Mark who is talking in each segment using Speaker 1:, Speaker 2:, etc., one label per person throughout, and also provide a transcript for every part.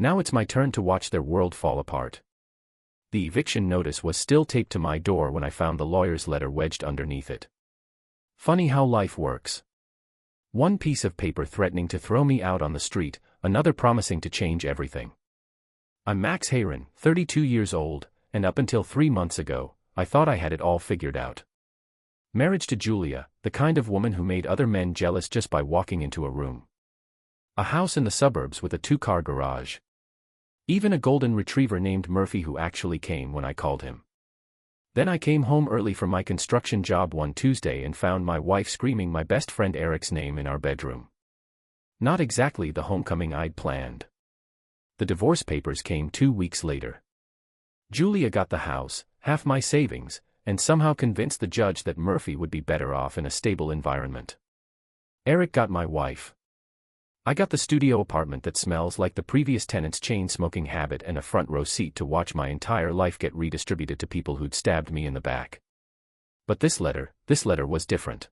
Speaker 1: Now it's my turn to watch their world fall apart. The eviction notice was still taped to my door when I found the lawyer's letter wedged underneath it. Funny how life works. One piece of paper threatening to throw me out on the street, another promising to change everything. I'm Max Haron, 32 years old, and up until 3 months ago, I thought I had it all figured out. Marriage to Julia, the kind of woman who made other men jealous just by walking into a room. A house in the suburbs with a 2-car garage. Even a golden retriever named Murphy who actually came when I called him. Then I came home early from my construction job one Tuesday and found my wife screaming my best friend Eric's name in our bedroom. Not exactly the homecoming I'd planned. The divorce papers came 2 weeks later. Julia got the house, half my savings, and somehow convinced the judge that Murphy would be better off in a stable environment. Eric got my wife. I got the studio apartment that smells like the previous tenant's chain-smoking habit and a front-row seat to watch my entire life get redistributed to people who'd stabbed me in the back. But this letter was different.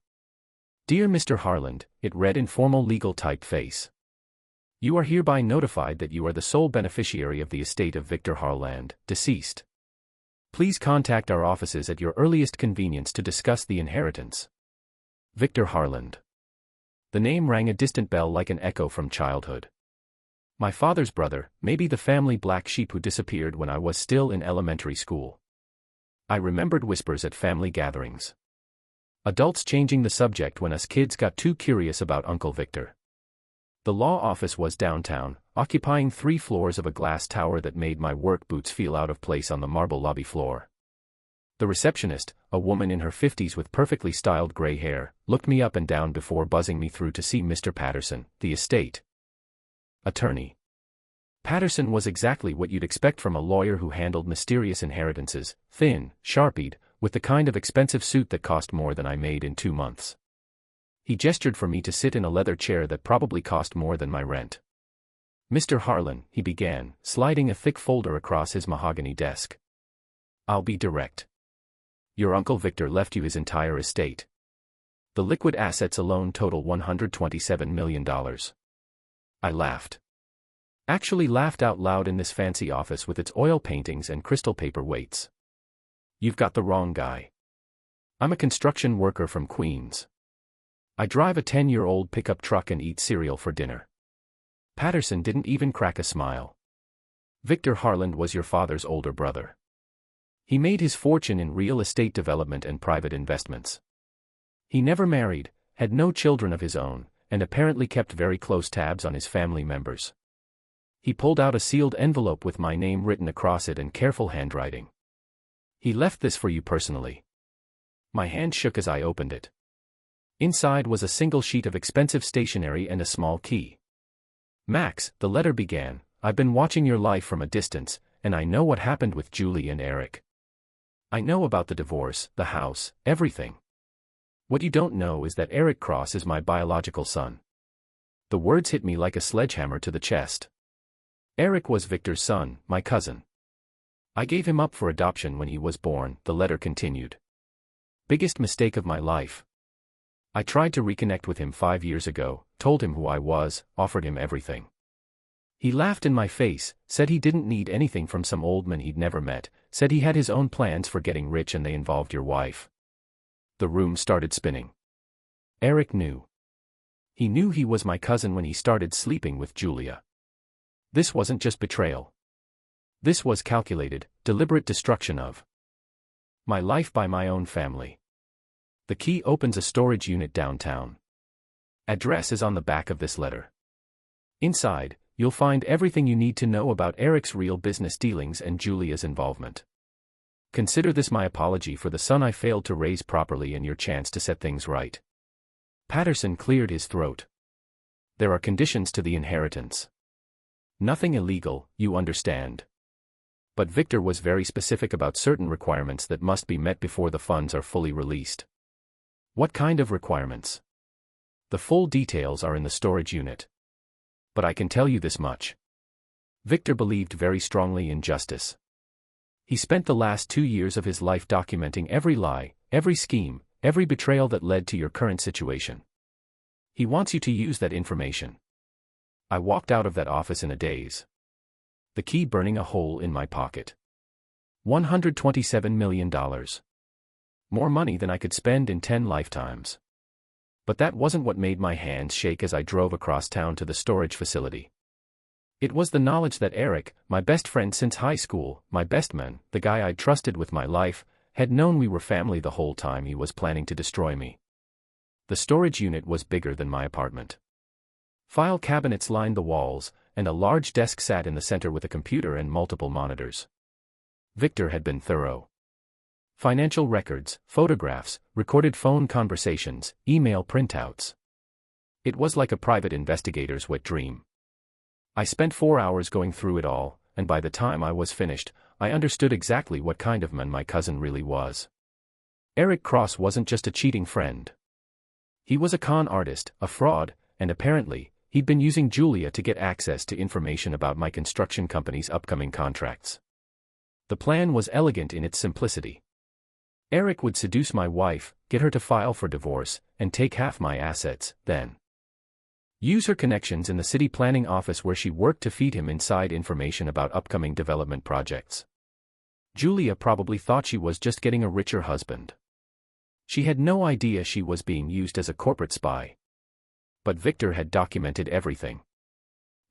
Speaker 1: Dear Mr. Harland, it read in formal legal typeface. You are hereby notified that you are the sole beneficiary of the estate of Victor Harland, deceased. Please contact our offices at your earliest convenience to discuss the inheritance. Victor Harland. The name rang a distant bell like an echo from childhood. My father's brother, maybe the family black sheep who disappeared when I was still in elementary school. I remembered whispers at family gatherings. Adults changing the subject when us kids got too curious about Uncle Victor. The law office was downtown, occupying 3 floors of a glass tower that made my work boots feel out of place on the marble lobby floor. The receptionist, a woman in her 50s with perfectly styled gray hair, looked me up and down before buzzing me through to see Mr. Patterson, the estate attorney. Patterson was exactly what you'd expect from a lawyer who handled mysterious inheritances, thin, sharpied, with the kind of expensive suit that cost more than I made in 2 months. He gestured for me to sit in a leather chair that probably cost more than my rent. Mr. Harlan, he began, sliding a thick folder across his mahogany desk. I'll be direct. Your Uncle Victor left you his entire estate. The liquid assets alone total $127 million. I laughed. Actually laughed out loud in this fancy office with its oil paintings and crystal paper weights. You've got the wrong guy. I'm a construction worker from Queens. I drive a 10-year-old pickup truck and eat cereal for dinner. Patterson didn't even crack a smile. Victor Harland was your father's older brother. He made his fortune in real estate development and private investments. He never married, had no children of his own, and apparently kept very close tabs on his family members. He pulled out a sealed envelope with my name written across it in careful handwriting. He left this for you personally. My hand shook as I opened it. Inside was a single sheet of expensive stationery and a small key. Max, the letter began, I've been watching your life from a distance, and I know what happened with Julie and Eric. I know about the divorce, the house, everything. What you don't know is that Eric Cross is my biological son. The words hit me like a sledgehammer to the chest. Eric was Victor's son, my cousin. I gave him up for adoption when he was born, the letter continued. Biggest mistake of my life. I tried to reconnect with him 5 years ago, told him who I was, offered him everything. He laughed in my face, said he didn't need anything from some old man he'd never met, said he had his own plans for getting rich and they involved your wife. The room started spinning. Eric knew. He knew he was my cousin when he started sleeping with Julia. This wasn't just betrayal. This was calculated, deliberate destruction of my life by my own family. The key opens a storage unit downtown. Address is on the back of this letter. Inside, you'll find everything you need to know about Eric's real business dealings and Julia's involvement. Consider this my apology for the son I failed to raise properly and your chance to set things right. Patterson cleared his throat. There are conditions to the inheritance. Nothing illegal, you understand. But Victor was very specific about certain requirements that must be met before the funds are fully released. What kind of requirements? The full details are in the storage unit. But I can tell you this much. Victor believed very strongly in justice. He spent the last 2 years of his life documenting every lie, every scheme, every betrayal that led to your current situation. He wants you to use that information. I walked out of that office in a daze. The key burning a hole in my pocket. $127 million. More money than I could spend in 10 lifetimes. But that wasn't what made my hands shake as I drove across town to the storage facility. It was the knowledge that Eric, my best friend since high school, my best man, the guy I'd trusted with my life, had known we were family the whole time he was planning to destroy me. The storage unit was bigger than my apartment. File cabinets lined the walls, and a large desk sat in the center with a computer and multiple monitors. Victor had been thorough. Financial records, photographs, recorded phone conversations, email printouts. It was like a private investigator's wet dream. I spent 4 hours going through it all, and by the time I was finished, I understood exactly what kind of man my cousin really was. Eric Cross wasn't just a cheating friend. He was a con artist, a fraud, and apparently, he'd been using Julia to get access to information about my construction company's upcoming contracts. The plan was elegant in its simplicity. Eric would seduce my wife, get her to file for divorce, and take half my assets, then use her connections in the city planning office where she worked to feed him inside information about upcoming development projects. Julia probably thought she was just getting a richer husband. She had no idea she was being used as a corporate spy. But Victor had documented everything.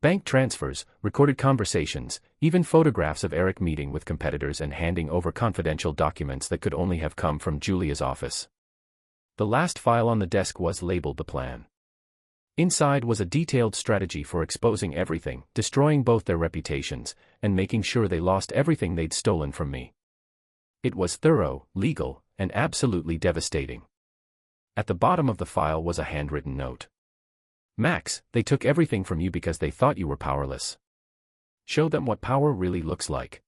Speaker 1: Bank transfers, recorded conversations, even photographs of Eric meeting with competitors and handing over confidential documents that could only have come from Julia's office. The last file on the desk was labeled the plan. Inside was a detailed strategy for exposing everything, destroying both their reputations, and making sure they lost everything they'd stolen from me. It was thorough, legal, and absolutely devastating. At the bottom of the file was a handwritten note. Max, they took everything from you because they thought you were powerless. Show them what power really looks like.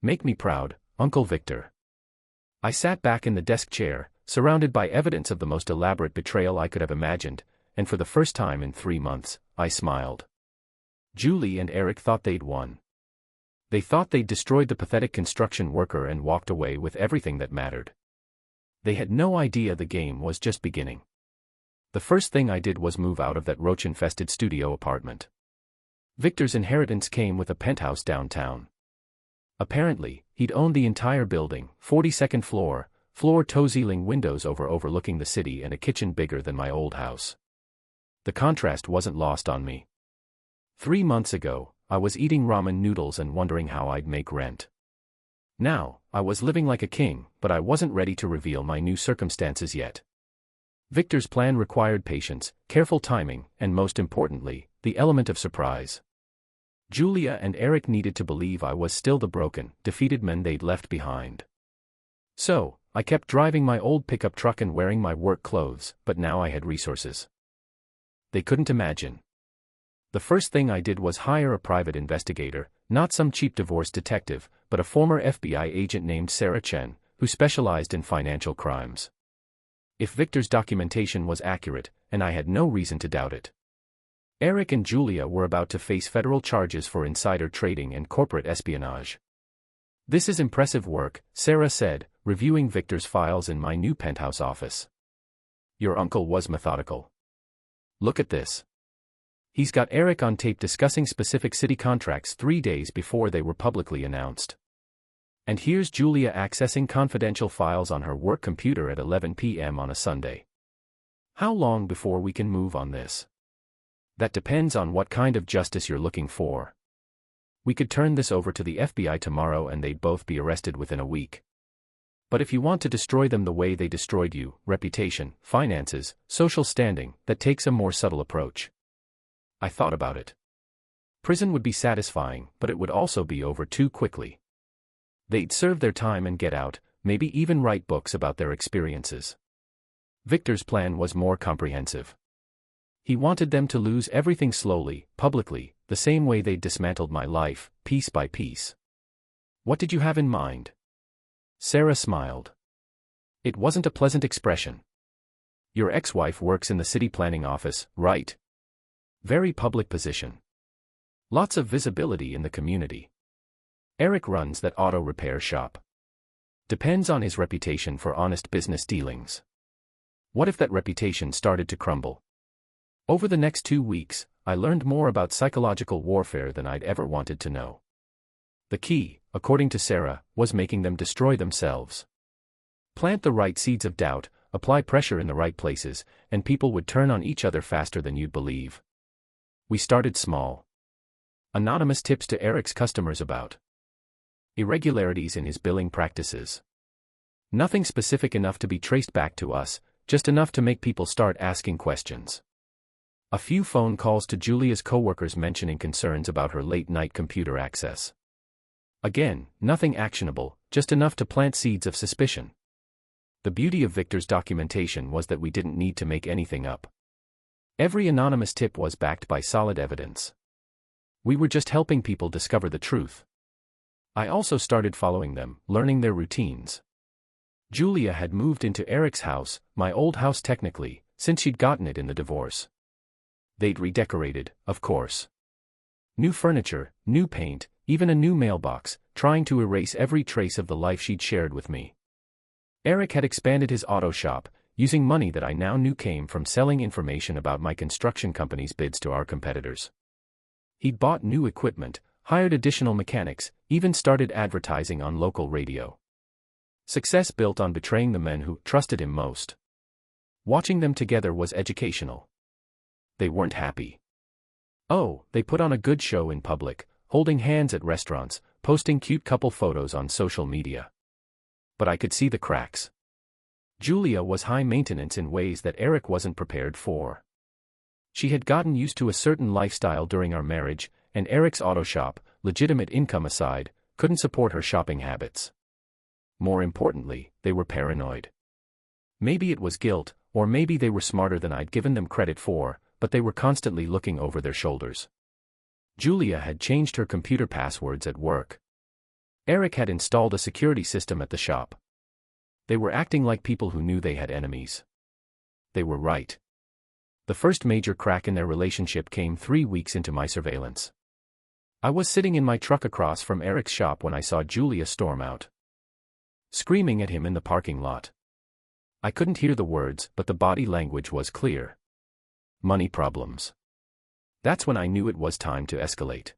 Speaker 1: Make me proud, Uncle Victor. I sat back in the desk chair, surrounded by evidence of the most elaborate betrayal I could have imagined, and for the first time in 3 months, I smiled. Julie and Eric thought they'd won. They thought they'd destroyed the pathetic construction worker and walked away with everything that mattered. They had no idea the game was just beginning. The first thing I did was move out of that roach-infested studio apartment. Victor's inheritance came with a penthouse downtown. Apparently, he'd owned the entire building, 42nd floor, floor-to-ceiling windows overlooking the city and a kitchen bigger than my old house. The contrast wasn't lost on me. 3 months ago, I was eating ramen noodles and wondering how I'd make rent. Now, I was living like a king, but I wasn't ready to reveal my new circumstances yet. Victor's plan required patience, careful timing, and most importantly, the element of surprise. Julia and Eric needed to believe I was still the broken, defeated man they'd left behind. So, I kept driving my old pickup truck and wearing my work clothes, but now I had resources they couldn't imagine. The first thing I did was hire a private investigator, not some cheap divorce detective, but a former FBI agent named Sarah Chen, who specialized in financial crimes. If Victor's documentation was accurate, and I had no reason to doubt it, Eric and Julia were about to face federal charges for insider trading and corporate espionage. This is impressive work, Sarah said, reviewing Victor's files in my new penthouse office. Your uncle was methodical. Look at this. He's got Eric on tape discussing specific city contracts 3 days before they were publicly announced. And here's Julia accessing confidential files on her work computer at 11 p.m. on a Sunday. How long before we can move on this? That depends on what kind of justice you're looking for. We could turn this over to the FBI tomorrow and they'd both be arrested within a week. But if you want to destroy them the way they destroyed you, reputation, finances, social standing, that takes a more subtle approach. I thought about it. Prison would be satisfying, but it would also be over too quickly. They'd serve their time and get out, maybe even write books about their experiences. Victor's plan was more comprehensive. He wanted them to lose everything slowly, publicly, the same way they'd dismantled my life, piece by piece. What did you have in mind? Sarah smiled. It wasn't a pleasant expression. Your ex-wife works in the city planning office, right? Very public position. Lots of visibility in the community. Eric runs that auto repair shop. Depends on his reputation for honest business dealings. What if that reputation started to crumble? Over the next 2 weeks, I learned more about psychological warfare than I'd ever wanted to know. The key, according to Sarah, was making them destroy themselves. Plant the right seeds of doubt, apply pressure in the right places, and people would turn on each other faster than you'd believe. We started small. Anonymous tips to Eric's customers about irregularities in his billing practices. Nothing specific enough to be traced back to us, just enough to make people start asking questions. A few phone calls to Julia's coworkers mentioning concerns about her late-night computer access. Again, nothing actionable, just enough to plant seeds of suspicion. The beauty of Victor's documentation was that we didn't need to make anything up. Every anonymous tip was backed by solid evidence. We were just helping people discover the truth. I also started following them, learning their routines. Julia had moved into Eric's house, my old house technically, since she'd gotten it in the divorce. They'd redecorated, of course. New furniture, new paint, even a new mailbox, trying to erase every trace of the life she'd shared with me. Eric had expanded his auto shop, using money that I now knew came from selling information about my construction company's bids to our competitors. He'd bought new equipment, hired additional mechanics, even started advertising on local radio. Success built on betraying the men who trusted him most. Watching them together was educational. They weren't happy. Oh, they put on a good show in public, holding hands at restaurants, posting cute couple photos on social media. But I could see the cracks. Julia was high maintenance in ways that Eric wasn't prepared for. She had gotten used to a certain lifestyle during our marriage, and Eric's auto shop, legitimate income aside, couldn't support her shopping habits. More importantly, they were paranoid. Maybe it was guilt, or maybe they were smarter than I'd given them credit for, but they were constantly looking over their shoulders. Julia had changed her computer passwords at work. Eric had installed a security system at the shop. They were acting like people who knew they had enemies. They were right. The first major crack in their relationship came 3 weeks into my surveillance. I was sitting in my truck across from Eric's shop when I saw Julia storm out, screaming at him in the parking lot. I couldn't hear the words, but the body language was clear. Money problems. That's when I knew it was time to escalate.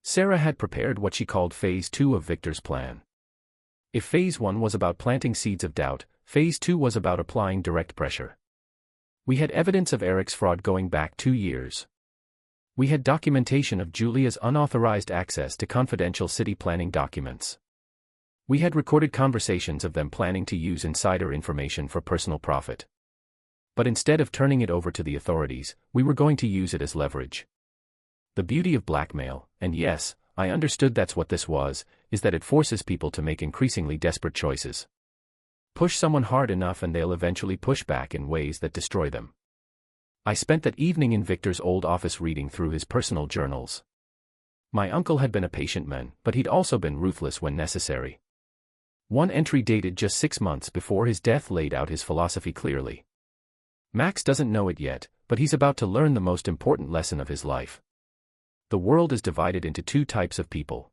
Speaker 1: Sarah had prepared what she called Phase 2 of Victor's plan. If Phase 1 was about planting seeds of doubt, Phase 2 was about applying direct pressure. We had evidence of Eric's fraud going back 2 years. We had documentation of Julia's unauthorized access to confidential city planning documents. We had recorded conversations of them planning to use insider information for personal profit. But instead of turning it over to the authorities, we were going to use it as leverage. The beauty of blackmail, and yes, I understood that's what this was, is that it forces people to make increasingly desperate choices. Push someone hard enough and they'll eventually push back in ways that destroy them. I spent that evening in Victor's old office reading through his personal journals. My uncle had been a patient man, but he'd also been ruthless when necessary. One entry dated just 6 months before his death laid out his philosophy clearly. Max doesn't know it yet, but he's about to learn the most important lesson of his life. The world is divided into 2 types of people.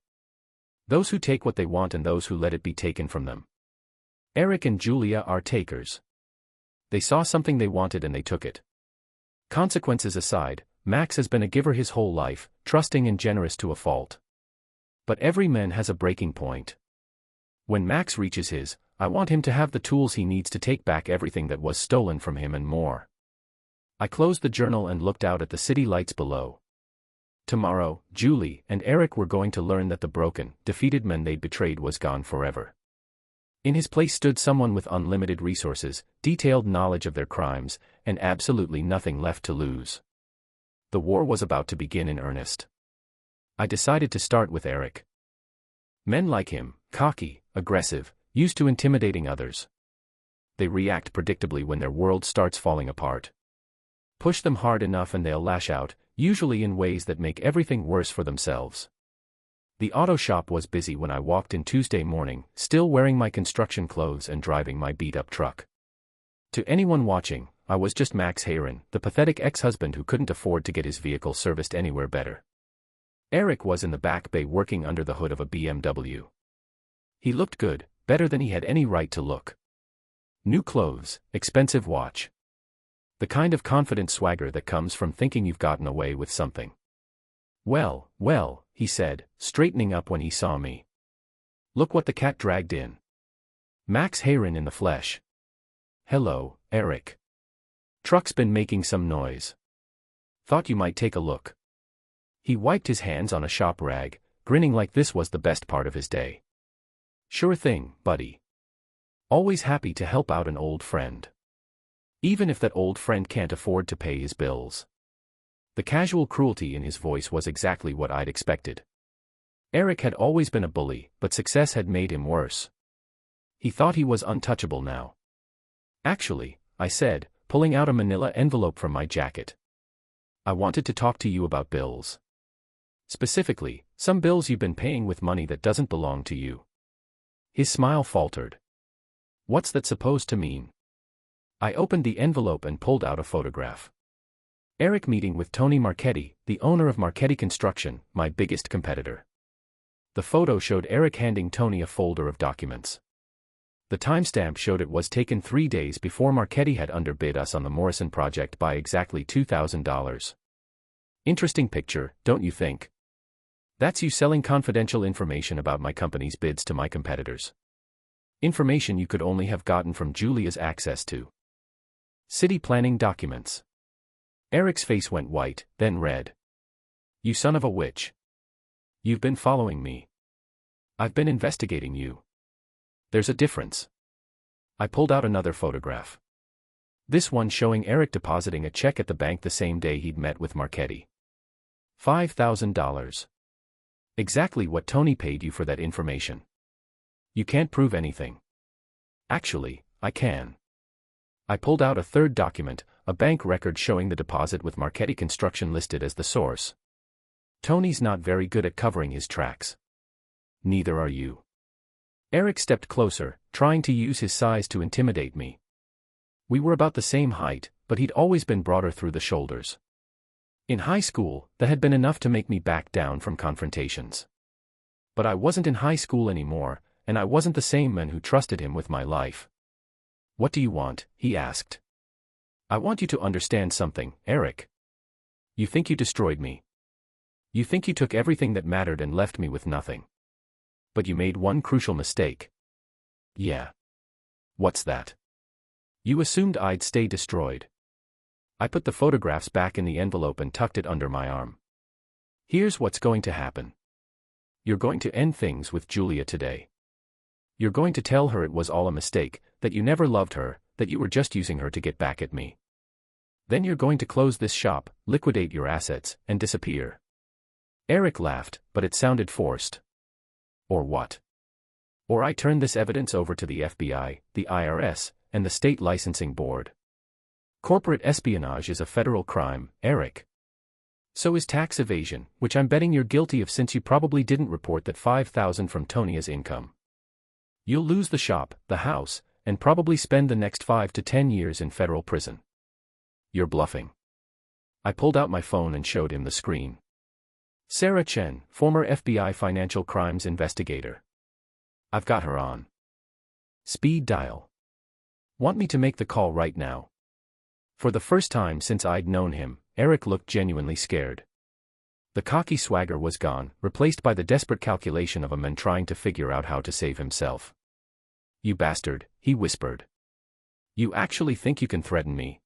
Speaker 1: Those who take what they want and those who let it be taken from them. Eric and Julia are takers. They saw something they wanted and they took it. Consequences aside, Max has been a giver his whole life, trusting and generous to a fault. But every man has a breaking point. When Max reaches his, I want him to have the tools he needs to take back everything that was stolen from him and more. I closed the journal and looked out at the city lights below. Tomorrow, Julie and Eric were going to learn that the broken, defeated man they'd betrayed was gone forever. In his place stood someone with unlimited resources, detailed knowledge of their crimes, and absolutely nothing left to lose. The war was about to begin in earnest. I decided to start with Eric. Men like him, cocky, aggressive, used to intimidating others. They react predictably when their world starts falling apart. Push them hard enough and they'll lash out, usually in ways that make everything worse for themselves. The auto shop was busy when I walked in Tuesday morning, still wearing my construction clothes and driving my beat-up truck. To anyone watching, I was just Max Haron, the pathetic ex-husband who couldn't afford to get his vehicle serviced anywhere better. Eric was in the back bay working under the hood of a BMW. He looked good, better than he had any right to look. New clothes, expensive watch. The kind of confident swagger that comes from thinking you've gotten away with something. Well, well, he said, straightening up when he saw me. Look what the cat dragged in. Max Haron in the flesh. Hello, Eric. Truck's been making some noise. Thought you might take a look. He wiped his hands on a shop rag, grinning like this was the best part of his day. Sure thing, buddy. Always happy to help out an old friend. Even if that old friend can't afford to pay his bills. The casual cruelty in his voice was exactly what I'd expected. Eric had always been a bully, but success had made him worse. He thought he was untouchable now. Actually, I said, pulling out a manila envelope from my jacket. I wanted to talk to you about bills. Specifically, some bills you've been paying with money that doesn't belong to you. His smile faltered. What's that supposed to mean? I opened the envelope and pulled out a photograph. Eric meeting with Tony Marchetti, the owner of Marchetti Construction, my biggest competitor. The photo showed Eric handing Tony a folder of documents. The timestamp showed it was taken 3 days before Marchetti had underbid us on the Morrison project by exactly $2,000. Interesting picture, don't you think? That's you selling confidential information about my company's bids to my competitors. Information you could only have gotten from Julia's access to city planning documents. Eric's face went white, then red. You son of a witch. You've been following me. I've been investigating you. There's a difference. I pulled out another photograph. This one showing Eric depositing a check at the bank the same day he'd met with Marchetti. $5,000. Exactly what Tony paid you for that information. You can't prove anything. Actually, I can. I pulled out a third document, a bank record showing the deposit with Marchetti Construction listed as the source. Tony's not very good at covering his tracks. Neither are you. Eric stepped closer, trying to use his size to intimidate me. We were about the same height, but he'd always been broader through the shoulders. In high school, that had been enough to make me back down from confrontations. But I wasn't in high school anymore, and I wasn't the same man who trusted him with my life. What do you want? He asked. I want you to understand something, Eric. You think you destroyed me. You think you took everything that mattered and left me with nothing. But you made one crucial mistake. Yeah. What's that? You assumed I'd stay destroyed. I put the photographs back in the envelope and tucked it under my arm. Here's what's going to happen. You're going to end things with Julia today. You're going to tell her it was all a mistake, that you never loved her, that you were just using her to get back at me. Then you're going to close this shop, liquidate your assets, and disappear. Eric laughed, but it sounded forced. Or what? Or I turn this evidence over to the FBI, the IRS, and the state licensing board. Corporate espionage is a federal crime, Eric. So is tax evasion, which I'm betting you're guilty of since you probably didn't report that $5,000 from Tonia's income. You'll lose the shop, the house, and probably spend the next 5 to 10 years in federal prison. You're bluffing. I pulled out my phone and showed him the screen. Sarah Chen, former FBI financial crimes investigator. I've got her on speed dial. Want me to make the call right now? For the first time since I'd known him, Eric looked genuinely scared. The cocky swagger was gone, replaced by the desperate calculation of a man trying to figure out how to save himself. You bastard, he whispered. You actually think you can threaten me?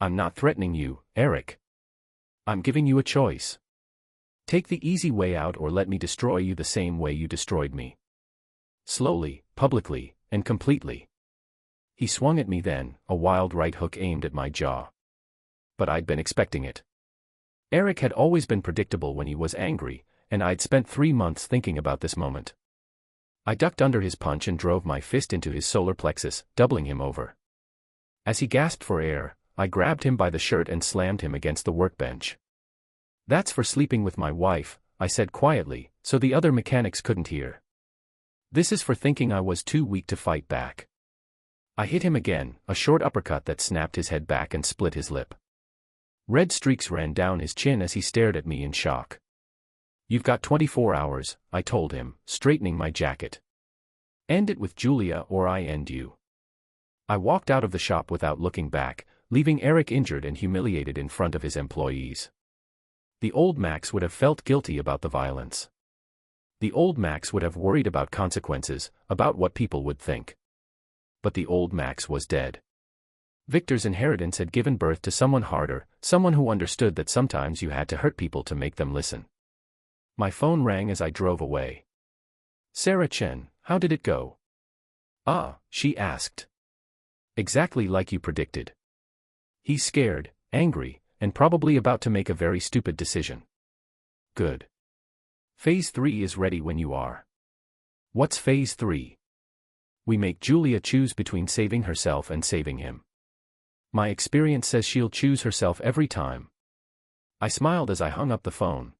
Speaker 1: I'm not threatening you, Eric. I'm giving you a choice. Take the easy way out or let me destroy you the same way you destroyed me. Slowly, publicly, and completely. He swung at me then, a wild right hook aimed at my jaw. But I'd been expecting it. Eric had always been predictable when he was angry, and I'd spent 3 months thinking about this moment. I ducked under his punch and drove my fist into his solar plexus, doubling him over. As he gasped for air, I grabbed him by the shirt and slammed him against the workbench. That's for sleeping with my wife, I said quietly, so the other mechanics couldn't hear. This is for thinking I was too weak to fight back. I hit him again, a short uppercut that snapped his head back and split his lip. Red streaks ran down his chin as he stared at me in shock. You've got 24 hours, I told him, straightening my jacket. End it with Julia or I end you. I walked out of the shop without looking back, leaving Eric injured and humiliated in front of his employees. The old Max would have felt guilty about the violence. The old Max would have worried about consequences, about what people would think. But the old Max was dead. Victor's inheritance had given birth to someone harder, someone who understood that sometimes you had to hurt people to make them listen. My phone rang as I drove away. "Sarah Chen, how did it go?" "Ah," she asked. "Exactly like you predicted. He's scared, angry, and probably about to make a very stupid decision." "Good. Phase 3 is ready when you are." "What's Phase 3? "We make Julia choose between saving herself and saving him. My experience says she'll choose herself every time." I smiled as I hung up the phone.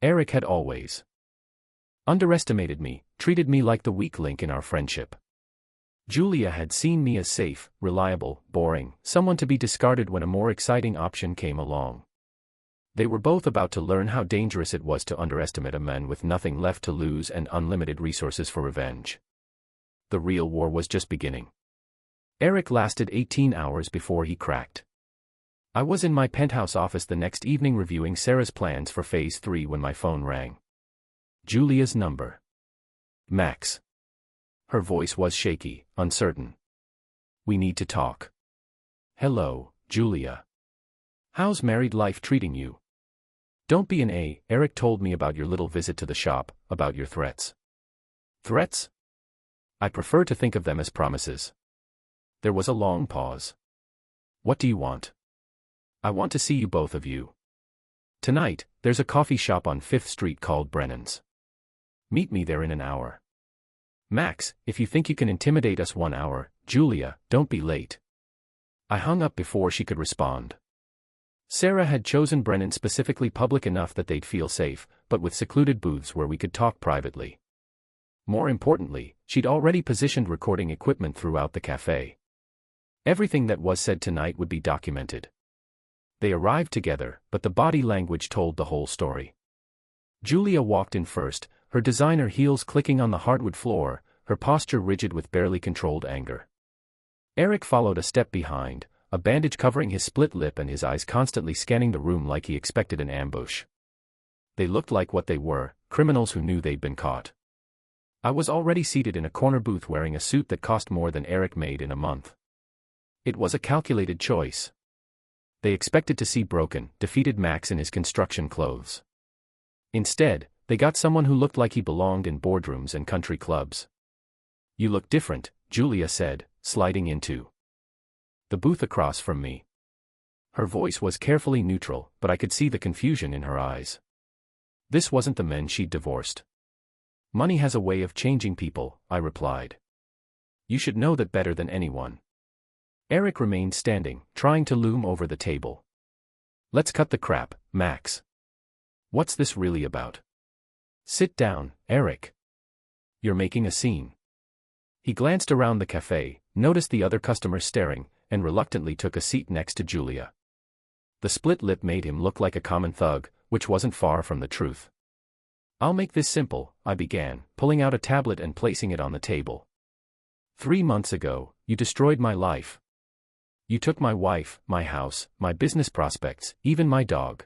Speaker 1: Eric had always underestimated me, treated me like the weak link in our friendship. Julia had seen me as safe, reliable, boring, someone to be discarded when a more exciting option came along. They were both about to learn how dangerous it was to underestimate a man with nothing left to lose and unlimited resources for revenge. The real war was just beginning. Eric lasted 18 hours before he cracked. I was in my penthouse office the next evening reviewing Sarah's plans for Phase 3 when my phone rang. Julia's number. "Max." Her voice was shaky, uncertain. "We need to talk." "Hello, Julia. How's married life treating you?" "Don't be an A. Eric told me about your little visit to the shop, about your threats." "Threats?" "I prefer to think of them as promises." There was a long pause. "What do you want?" "I want to see you, both of you. Tonight, there's a coffee shop on 5th Street called Brennan's. Meet me there in an hour." "Max, if you think you can intimidate us 1 hour, Julia, don't be late." I hung up before she could respond. Sarah had chosen Brennan specifically public enough that they'd feel safe, but with secluded booths where we could talk privately. More importantly, she'd already positioned recording equipment throughout the cafe. Everything that was said tonight would be documented. They arrived together, but the body language told the whole story. Julia walked in first, her designer heels clicking on the hardwood floor, her posture rigid with barely controlled anger. Eric followed a step behind, a bandage covering his split lip and his eyes constantly scanning the room like he expected an ambush. They looked like what they were, criminals who knew they'd been caught. I was already seated in a corner booth wearing a suit that cost more than Eric made in a month. It was a calculated choice. They expected to see broken, defeated Max in his construction clothes. Instead, they got someone who looked like he belonged in boardrooms and country clubs. "You look different," Julia said, sliding into the booth across from me. Her voice was carefully neutral, but I could see the confusion in her eyes. This wasn't the men she'd divorced. "Money has a way of changing people," I replied. "You should know that better than anyone." Eric remained standing, trying to loom over the table. "Let's cut the crap, Max. What's this really about?" "Sit down, Eric. You're making a scene." He glanced around the cafe, noticed the other customers staring, and reluctantly took a seat next to Julia. The split lip made him look like a common thug, which wasn't far from the truth. "I'll make this simple," I began, pulling out a tablet and placing it on the table. 3 months ago, you destroyed my life. You took my wife, my house, my business prospects, even my dog.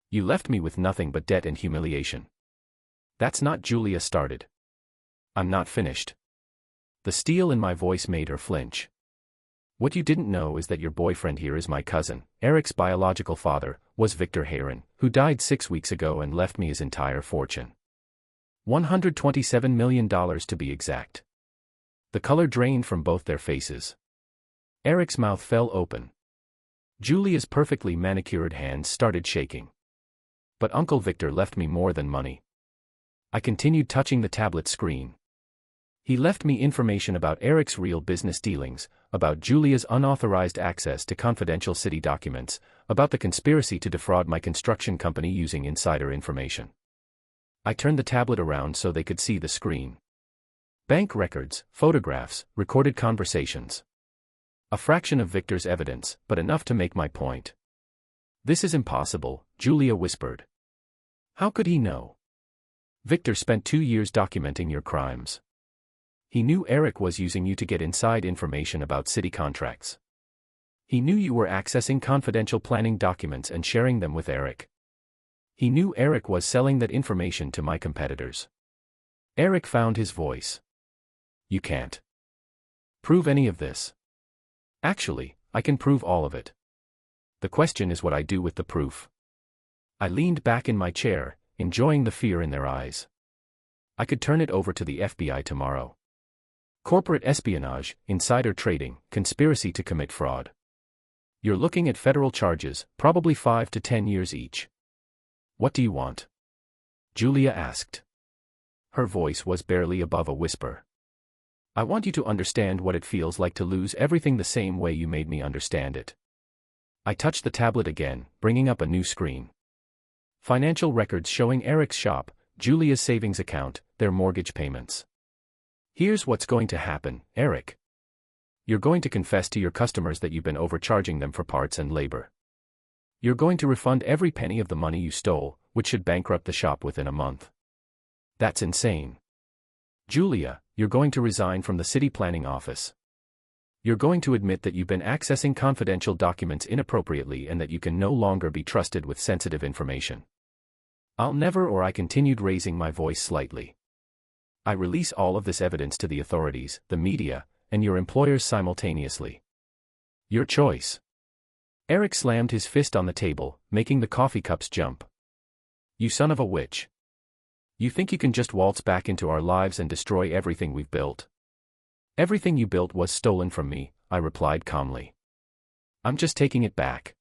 Speaker 1: You left me with nothing but debt and humiliation." "That's not," Julia started. "I'm not finished." The steel in my voice made her flinch. "What you didn't know is that your boyfriend here is my cousin, Eric's biological father, was Victor Haron, who died 6 weeks ago and left me his entire fortune. $127 million to be exact." The color drained from both their faces. Eric's mouth fell open. Julia's perfectly manicured hands started shaking. "But Uncle Victor left me more than money." I continued touching the tablet screen. "He left me information about Eric's real business dealings, about Julia's unauthorized access to confidential city documents, about the conspiracy to defraud my construction company using insider information." I turned the tablet around so they could see the screen. Bank records, photographs, recorded conversations. A fraction of Victor's evidence, but enough to make my point. "This is impossible," Julia whispered. "How could he know? Victor spent 2 years documenting your crimes. He knew Eric was using you to get inside information about city contracts. He knew you were accessing confidential planning documents and sharing them with Eric. He knew Eric was selling that information to my competitors. Eric found his voice. You can't prove any of this. Actually, I can prove all of it. The question is what I do with the proof. I leaned back in my chair, enjoying the fear in their eyes. I could turn it over to the FBI tomorrow. Corporate espionage, insider trading, conspiracy to commit fraud. You're looking at federal charges, probably 5 to 10 years each. What do you want? Julia asked. Her voice was barely above a whisper. I want you to understand what it feels like to lose everything the same way you made me understand it. I touched the tablet again, bringing up a new screen. Financial records showing Eric's shop, Julia's savings account, their mortgage payments. Here's what's going to happen, Eric. You're going to confess to your customers that you've been overcharging them for parts and labor. You're going to refund every penny of the money you stole, which should bankrupt the shop within a month. That's insane. Julia, you're going to resign from the city planning office. You're going to admit that you've been accessing confidential documents inappropriately and that you can no longer be trusted with sensitive information. I'll never, or I continued raising my voice slightly. I release all of this evidence to the authorities, the media, and your employers simultaneously. Your choice. Eric slammed his fist on the table, making the coffee cups jump. You son of a witch. You think you can just waltz back into our lives and destroy everything we've built? Everything you built was stolen from me, I replied calmly. I'm just taking it back.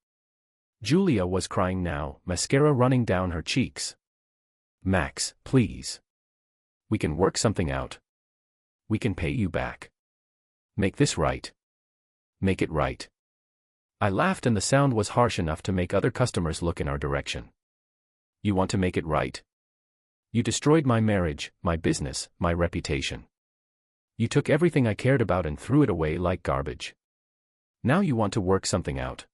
Speaker 1: Julia was crying now, mascara running down her cheeks. Max, please. We can work something out. We can pay you back. Make this right. Make it right. I laughed and the sound was harsh enough to make other customers look in our direction. You want to make it right? You destroyed my marriage, my business, my reputation. You took everything I cared about and threw it away like garbage. Now you want to work something out.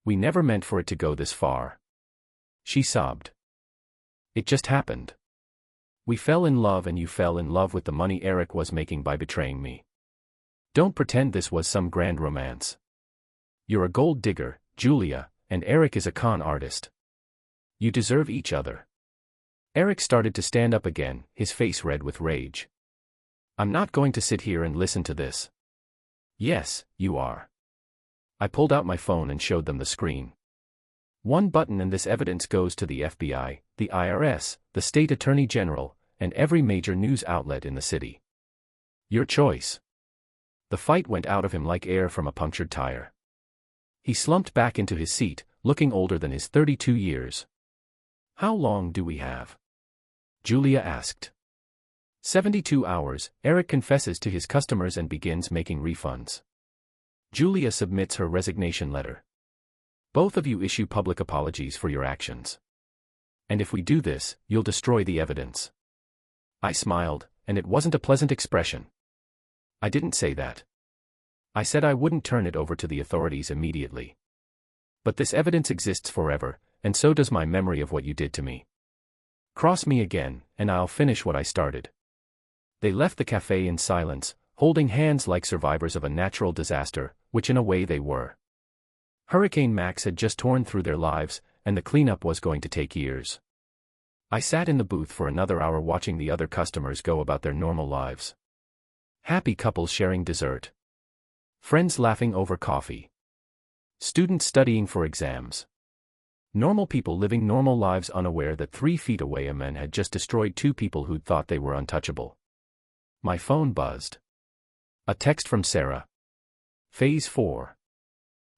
Speaker 1: We never meant for it to go this far. She sobbed. It just happened. We fell in love and you fell in love with the money Eric was making by betraying me. Don't pretend this was some grand romance. You're a gold digger, Julia, and Eric is a con artist. You deserve each other. Eric started to stand up again, his face red with rage. I'm not going to sit here and listen to this. Yes, you are. I pulled out my phone and showed them the screen. One button and this evidence goes to the FBI, the IRS, the state attorney general, and every major news outlet in the city. Your choice. The fight went out of him like air from a punctured tire. He slumped back into his seat, looking older than his 32 years. How long do we have? Julia asked. 72 hours, Eric confesses to his customers and begins making refunds. Julia submits her resignation letter. Both of you issue public apologies for your actions. And if we do this, you'll destroy the evidence. I smiled, and it wasn't a pleasant expression. I didn't say that. I said I wouldn't turn it over to the authorities immediately. But this evidence exists forever, and so does my memory of what you did to me. Cross me again, and I'll finish what I started. They left the cafe in silence, holding hands like survivors of a natural disaster, which in a way they were. Hurricane Max had just torn through their lives, and the cleanup was going to take years. I sat in the booth for another hour watching the other customers go about their normal lives. Happy couples sharing dessert. Friends laughing over coffee. Students studying for exams. Normal people living normal lives unaware that 3 feet away a man had just destroyed 2 people who'd thought they were untouchable. My phone buzzed. A text from Sarah. Phase 4.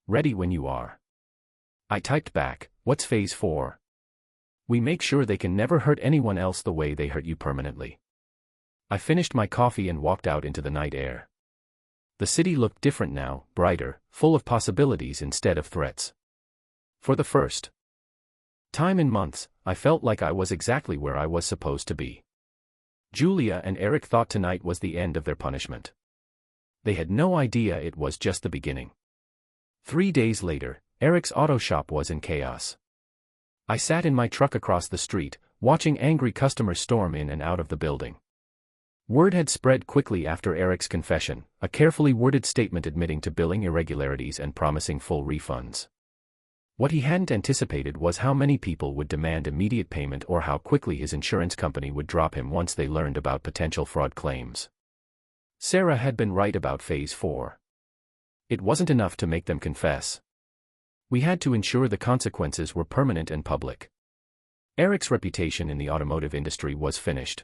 Speaker 1: Ready when you are. I typed back, what's phase 4? We make sure they can never hurt anyone else the way they hurt you permanently. I finished my coffee and walked out into the night air. The city looked different now, brighter, full of possibilities instead of threats. For the first time in months, I felt like I was exactly where I was supposed to be. Julia and Eric thought tonight was the end of their punishment. They had no idea it was just the beginning. 3 days later, Eric's auto shop was in chaos. I sat in my truck across the street, watching angry customers storm in and out of the building. Word had spread quickly after Eric's confession, a carefully worded statement admitting to billing irregularities and promising full refunds. What he hadn't anticipated was how many people would demand immediate payment or how quickly his insurance company would drop him once they learned about potential fraud claims. Sarah had been right about Phase 4. It wasn't enough to make them confess. We had to ensure the consequences were permanent and public. Eric's reputation in the automotive industry was finished.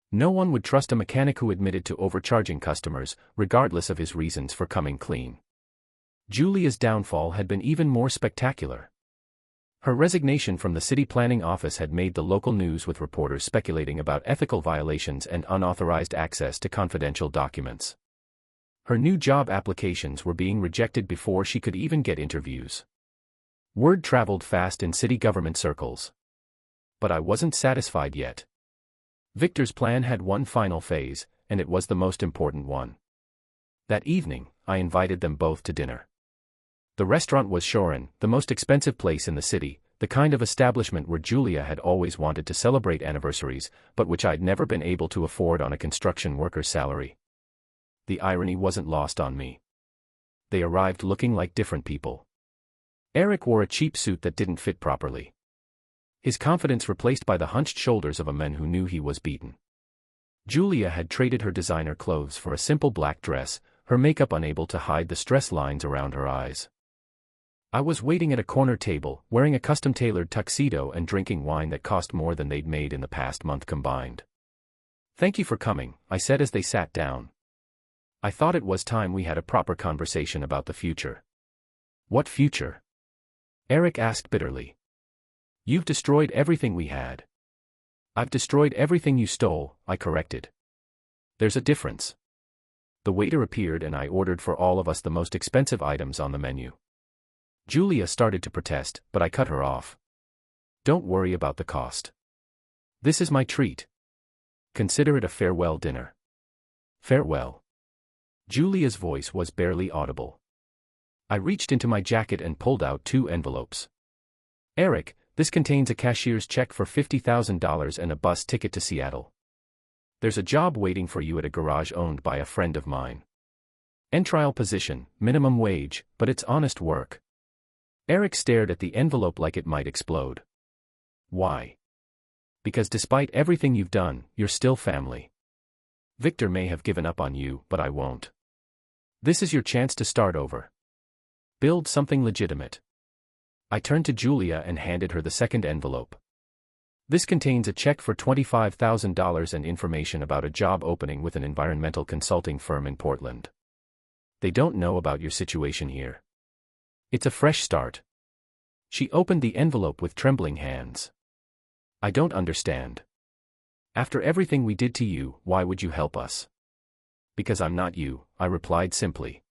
Speaker 1: No one would trust a mechanic who admitted to overcharging customers, regardless of his reasons for coming clean. Julia's downfall had been even more spectacular. Her resignation from the city planning office had made the local news, with reporters speculating about ethical violations and unauthorized access to confidential documents. Her new job applications were being rejected before she could even get interviews. Word traveled fast in city government circles. But I wasn't satisfied yet. Victor's plan had one final phase, and it was the most important one. That evening, I invited them both to dinner. The restaurant was Shorin, the most expensive place in the city, the kind of establishment where Julia had always wanted to celebrate anniversaries, but which I'd never been able to afford on a construction worker's salary. The irony wasn't lost on me. They arrived looking like different people. Eric wore a cheap suit that didn't fit properly. His confidence replaced by the hunched shoulders of a man who knew he was beaten. Julia had traded her designer clothes for a simple black dress, her makeup unable to hide the stress lines around her eyes. I was waiting at a corner table, wearing a custom-tailored tuxedo and drinking wine that cost more than they'd made in the past month combined. "Thank you for coming," I said as they sat down. I thought it was time we had a proper conversation about the future. "What future?" Eric asked bitterly. "You've destroyed everything we had." "I've destroyed everything you stole," I corrected. "There's a difference." The waiter appeared and I ordered for all of us the most expensive items on the menu. Julia started to protest, but I cut her off. "Don't worry about the cost. This is my treat. Consider it a farewell dinner." "Farewell." Julia's voice was barely audible. I reached into my jacket and pulled out 2 envelopes. "Eric, this contains a cashier's check for $50,000 and a bus ticket to Seattle. There's a job waiting for you at a garage owned by a friend of mine. Entry position, minimum wage, but it's honest work." Eric stared at the envelope like it might explode. "Why?" "Because despite everything you've done, you're still family. Victor may have given up on you, but I won't. This is your chance to start over. Build something legitimate." I turned to Julia and handed her the second envelope. "This contains a check for $25,000 and information about a job opening with an environmental consulting firm in Portland. They don't know about your situation here. It's a fresh start." She opened the envelope with trembling hands. "I don't understand. After everything we did to you, why would you help us?" "Because I'm not you," I replied simply.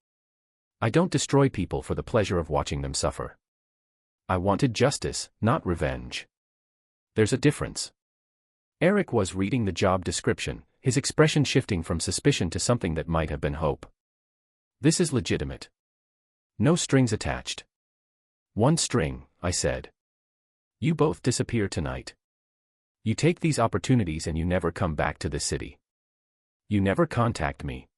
Speaker 1: "I don't destroy people for the pleasure of watching them suffer. I wanted justice, not revenge. There's a difference." Eric was reading the job description, his expression shifting from suspicion to something that might have been hope. "This is legitimate. No strings attached." "One string," I said. "You both disappear tonight. You take these opportunities and you never come back to this city. You never contact me.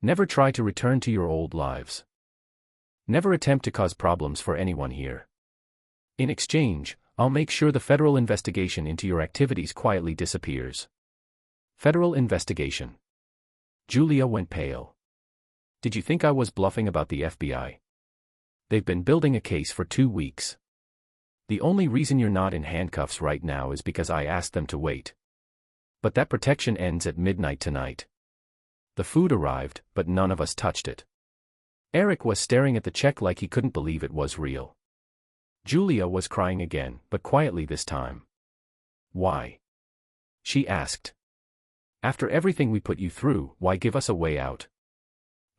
Speaker 1: Never try to return to your old lives. Never attempt to cause problems for anyone here. In exchange, I'll make sure the federal investigation into your activities quietly disappears." "Federal investigation?" Julia went pale. "Did you think I was bluffing about the FBI? They've been building a case for 2 weeks. The only reason you're not in handcuffs right now is because I asked them to wait. But that protection ends at midnight tonight. The food arrived, but none of us touched it." Eric was staring at the check like he couldn't believe it was real. Julia was crying again, but quietly this time. "Why?" she asked. "After everything we put you through, why give us a way out?"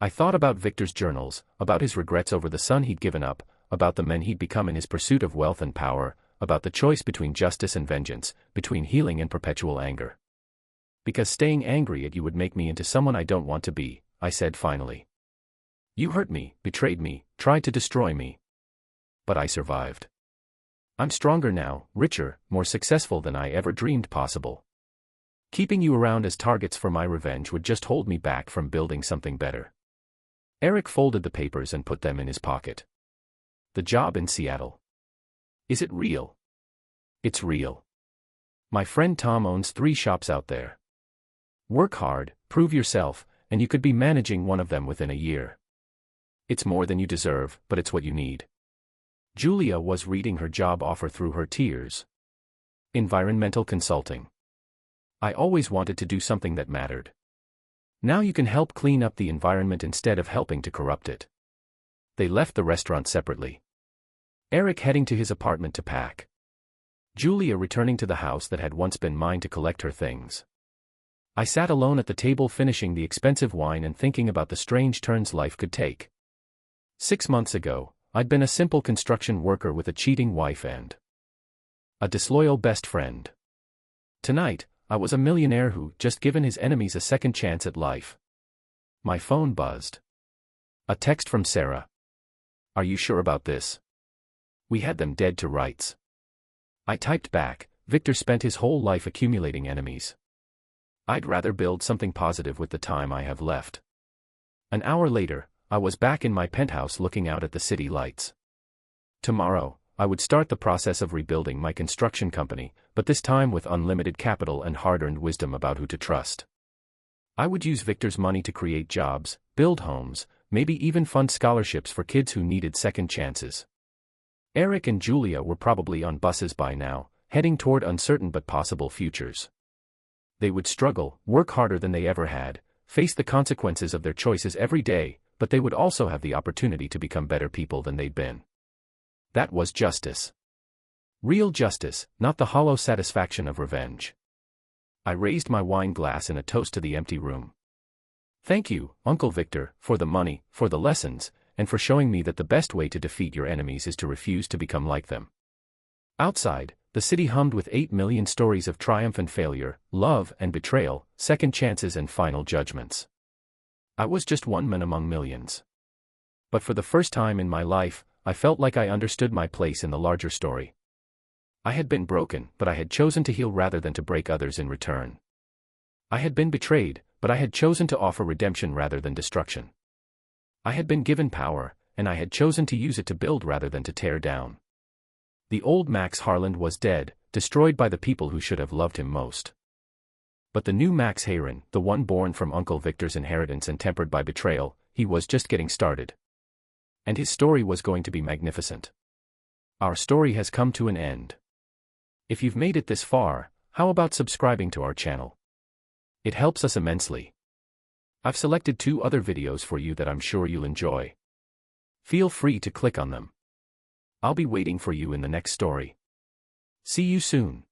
Speaker 1: I thought about Victor's journals, about his regrets over the son he'd given up, about the men he'd become in his pursuit of wealth and power, about the choice between justice and vengeance, between healing and perpetual anger. "Because staying angry at you would make me into someone I don't want to be," I said finally. "You hurt me, betrayed me, tried to destroy me. But I survived. I'm stronger now, richer, more successful than I ever dreamed possible. Keeping you around as targets for my revenge would just hold me back from building something better. Eric folded the papers and put them in his pocket. The job in Seattle. Is it real? It's real. My friend Tom owns 3 shops out there. Work hard, prove yourself, and you could be managing one of them within a year. It's more than you deserve, but it's what you need. Julia was reading her job offer through her tears. Environmental consulting. I always wanted to do something that mattered. Now you can help clean up the environment instead of helping to corrupt it. They left the restaurant separately. Eric heading to his apartment to pack. Julia returning to the house that had once been mine to collect her things. I sat alone at the table finishing the expensive wine and thinking about the strange turns life could take. 6 months ago, I'd been a simple construction worker with a cheating wife and a disloyal best friend. Tonight, I was a millionaire who just given his enemies a second chance at life. My phone buzzed. A text from Sarah. Are you sure about this? We had them dead to rights. I typed back, Victor spent his whole life accumulating enemies. I'd rather build something positive with the time I have left. An hour later, I was back in my penthouse looking out at the city lights. Tomorrow, I would start the process of rebuilding my construction company, but this time with unlimited capital and hard-earned wisdom about who to trust. I would use Victor's money to create jobs, build homes, maybe even fund scholarships for kids who needed second chances. Eric and Julia were probably on buses by now, heading toward uncertain but possible futures. They would struggle, work harder than they ever had, face the consequences of their choices every day, but they would also have the opportunity to become better people than they'd been. That was justice. Real justice, not the hollow satisfaction of revenge. I raised my wine glass in a toast to the empty room. Thank you, Uncle Victor, for the money, for the lessons, and for showing me that the best way to defeat your enemies is to refuse to become like them. Outside, the city hummed with 8 million stories of triumph and failure, love and betrayal, second chances and final judgments. I was just one man among millions. But for the first time in my life, I felt like I understood my place in the larger story. I had been broken, but I had chosen to heal rather than to break others in return. I had been betrayed, but I had chosen to offer redemption rather than destruction. I had been given power, and I had chosen to use it to build rather than to tear down. The old Max Haron was dead, destroyed by the people who should have loved him most. But the new Max Haron, the one born from Uncle Victor's inheritance and tempered by betrayal, he was just getting started. And his story was going to be magnificent. Our story has come to an end. If you've made it this far, how about subscribing to our channel? It helps us immensely. I've selected 2 other videos for you that I'm sure you'll enjoy. Feel free to click on them. I'll be waiting for you in the next story. See you soon.